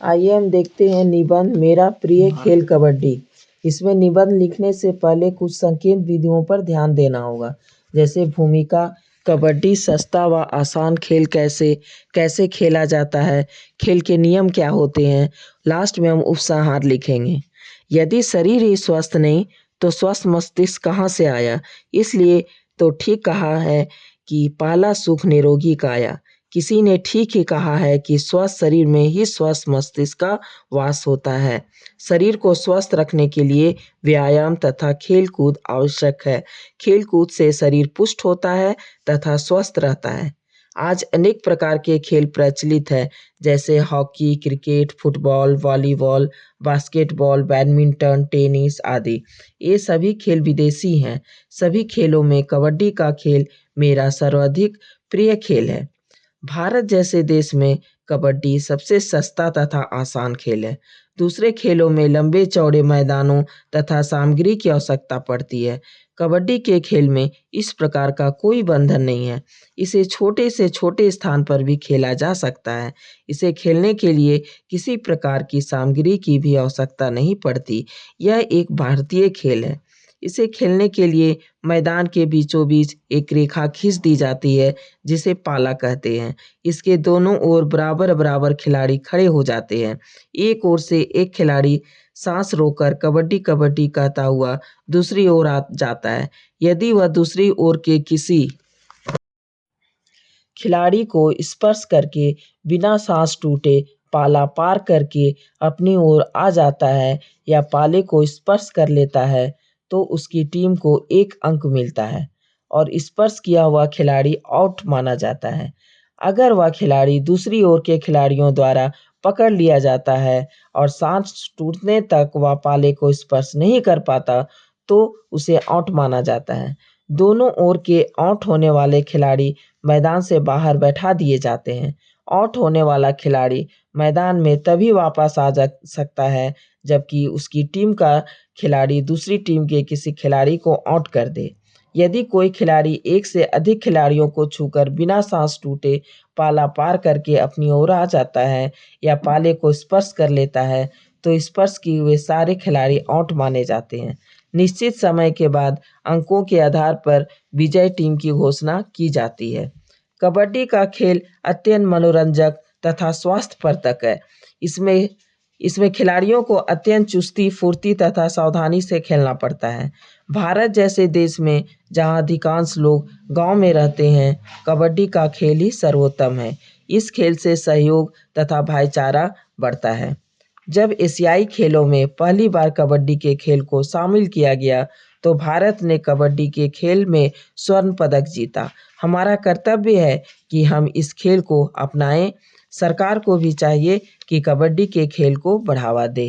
आइए हम देखते हैं निबंध मेरा प्रिय खेल कबड्डी। इसमें निबंध लिखने से पहले कुछ संकेत विधियों पर ध्यान देना होगा, जैसे भूमिका, कबड्डी सस्ता व आसान खेल कैसे कैसे खेला जाता है, खेल के नियम क्या होते हैं। लास्ट में हम उपसंहार लिखेंगे। यदि शरीर ही स्वस्थ नहीं तो स्वस्थ मस्तिष्क कहाँ से आया। इसलिए तो ठीक कहा है कि पहला सुख निरोगी काया। किसी ने ठीक ही कहा है कि स्वस्थ शरीर में ही स्वस्थ मस्तिष्क का वास होता है। शरीर को स्वस्थ रखने के लिए व्यायाम तथा खेल कूद आवश्यक है। खेल कूद से शरीर पुष्ट होता है तथा स्वस्थ रहता है। आज अनेक प्रकार के खेल प्रचलित है, जैसे hockey, cricket, football, volleyball, basketball, badminton, tennis आदि। ये सभी खेल विदेशी हैं। सभी खेलों में कबड्डी का खेल मेरा सर्वाधिक प्रिय खेल है। भारत जैसे देश में कबड्डी सबसे सस्ता तथा आसान खेल है। दूसरे खेलों में लंबे चौड़े मैदानों तथा सामग्री की आवश्यकता पड़ती है। कबड्डी के खेल में इस प्रकार का कोई बंधन नहीं है। इसे छोटे से छोटे स्थान पर भी खेला जा सकता है। इसे खेलने के लिए किसी प्रकार की सामग्री की भी आवश्यकता नहीं पड़ती। यह एक भारतीय खेल है। इसे खेलने के लिए मैदान के बीचों बीच एक रेखा खींच दी जाती है, जिसे पाला कहते हैं। इसके दोनों ओर बराबर बराबर खिलाड़ी खड़े हो जाते हैं। एक ओर से एक खिलाड़ी सांस रोककर कबड्डी कबड्डी कहता हुआ दूसरी ओर आ जाता है। यदि वह दूसरी ओर के किसी खिलाड़ी को स्पर्श करके बिना सांस टूटे पाला पार करके अपनी ओर आ जाता है या पाले को स्पर्श कर लेता है, तो उसकी टीम को 1 अंक मिलता है और स्पर्श किया हुआ खिलाड़ी आउट माना जाता है। अगर वह खिलाड़ी दूसरी ओर के खिलाड़ियों द्वारा पकड़ लिया जाता है और सांस टूटने तक वह पाले को स्पर्श नहीं कर पाता, तो उसे आउट माना जाता है। दोनों ओर के आउट होने वाले खिलाड़ी मैदान से बाहर बैठा दिए जाते हैं। आउट होने वाला खिलाड़ी मैदान में तभी वापस आ जा सकता है जबकि उसकी टीम का खिलाड़ी दूसरी टीम के किसी खिलाड़ी को आउट कर दे। यदि कोई खिलाड़ी एक से अधिक खिलाड़ियों को छूकर बिना सांस टूटे पाला पार करके अपनी ओर आ जाता है या पाले को स्पर्श कर लेता है, तो स्पर्श किए हुए सारे खिलाड़ी आउट माने जाते हैं। निश्चित समय के बाद अंकों के आधार पर विजय टीम की घोषणा की जाती है। कबड्डी का खेल अत्यंत मनोरंजक तथा स्वास्थ्यवर्धक है। इसमें इसमें खिलाड़ियों को अत्यंत चुस्ती, फुर्ती तथा सावधानी से खेलना पड़ता है। भारत जैसे देश में जहां अधिकांश लोग गांव में रहते हैं, कबड्डी का खेल ही सर्वोत्तम है। इस खेल से सहयोग तथा भाईचारा बढ़ता है। जब एशियाई खेलों में पहली बार कबड्डी के खेल को शामिल किया गया, तो भारत ने कबड्डी के खेल में स्वर्ण पदक जीता। हमारा कर्तव्य है कि हम इस खेल को अपनाएं। सरकार को भी चाहिए कि कबड्डी के खेल को बढ़ावा दे।